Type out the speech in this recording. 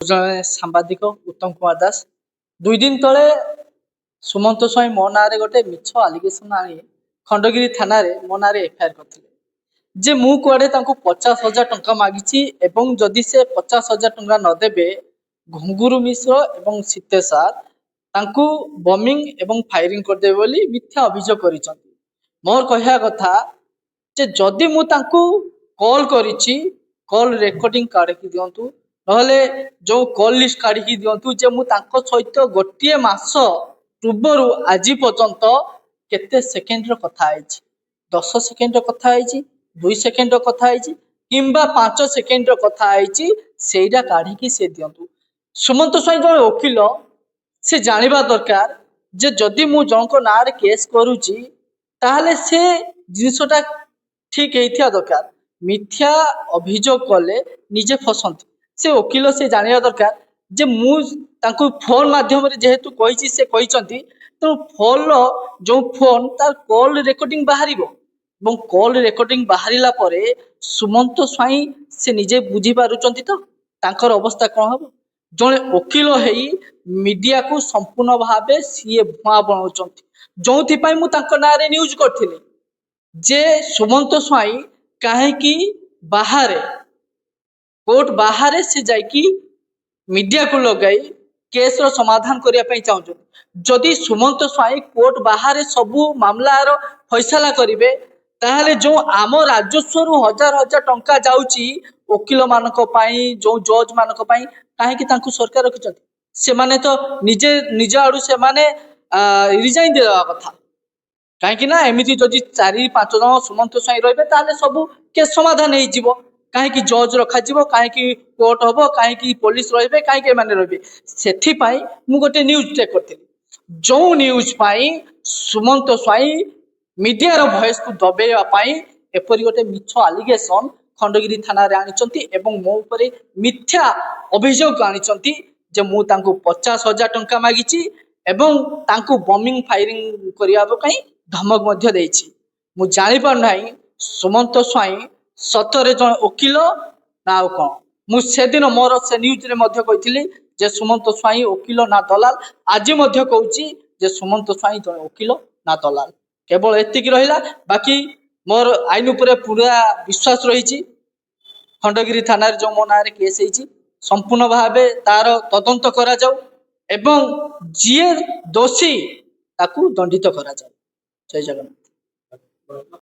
जड़े सांबादिक उत्तम कुमार दास 2 दिन तले सुमंत स्वाई मो ना गोटे मिछ आलिगेसन आनी खंडगिरी थाना रे मो ना एफआईआर करथिले जे मु कुआडे तांको 50,000 टंका मागिछि एवं जदि से 50,000 टंका न देबे घुंगुरु मिश्र एवं सीतेसार तांको बमिंग एवं फायरिंग कर देबे बोली मिथ्या अभियोग करिसंती। मोर कहया कथा जे जदि मु तांको कॉल करिछि कॉल रेकॉर्डिंग काढी दियंतु नहले जो कॉल लिस्ट काढी दियंतु जे मु तांको सहित गोटिए मास पूर्वरु आज पर्यंत केते सेकेंड रो कथा आइछि 10 सेकेंड रो कथा आइछि 2 सेकेंड रो कथा आइछि किंबा 5 सेकेंड रो कथा आइछि सेइडा काढी कि से दियंतु। सुमंत स्वाई जो वकील से जानिबा दरकार जे जदि मु जनको नारे केस करूची ताहले से जिनसटा ठीक हेइथिया दरकार मिथ्या अभियोग कले निजे फसंती से वकील से जानिबा दरकार जे मु तांको फोन माध्यम रे जेहेतु कहिछि से कहिसंती तो फोन लो जो फोन तार कॉल रेकॉर्डिंग बाहरिबो এবং कॉल रेकॉर्डिंग बाहरिला परे सुमंत स्वाई से निजे बुझी पारुचंती तो तांकर अवस्था कोन हबो जने वकील हेई मीडिया को संपूर्ण भाबे सीए भुआ बनाउचंती जोंथि पई मु तांको नारे न्यूज करथिली जे सुमंत स्वाई काहे कि बाहर कोर्ट बाहर से जाइकी मीडिया को लगाई केस रो समाधान करिया पई चाहूँ जदि सुमंत स्वाई कोर्ट बाहर सबू मामलार फैसला करिवे ताहले जो आम राजस्व हजार हजार टंका जाउची वकील मानक पाई जो जज मानक पाई काहे कि तांको सरकार रखिचंती से माने तो निजे निज आडू से माने रिजाइन देवा कथा काहे ना एमिति जदि 4-5 जन सुमंत स्वाई रहबे ताहले सबू केस समाधान हेइ जिवो काहे कि जज रखा जिवो काहे कि कोर्ट हबो काहे कि पुलिस रहबे काहे कि माने रहबे सेथि पाई मु गोटे न्यूज टेक करथिली जो न्यूज पाई सुमंत स्वाई मीडिया रो वॉइस को दबेवा पाई एपरि गोटे मिछ आलिगेशन खंडगिरी थाना रे आनिचंती एवं मो ऊपर मिथ्या अभियोग आनिचंती जे मु तांको 50,000 टंका मागिछि एवं तांको बमिंग फायरिंग करिया पई धमक मध्य देछि मु जानि पर नाही सुमंत स्वाई सतरे जन वकील ना कोन मु से दिन मोर से न्यूज रे मध्य कहिथिली जे सुमंत स्वाई वकील ना दलाल आज मध्य कहूची जे सुमंत स्वाई जन वकील ना दलाल केवल एतिक रहिला बाकी मोर आईन उपरे पूरा विश्वास रही खंडगिरी थाना जो मो ना केस होती संपूर्ण भावे तार तदंत करा जाऊ एवं जी दोषी ताकू दंडित करा जाऊ। जय जगन्नाथ।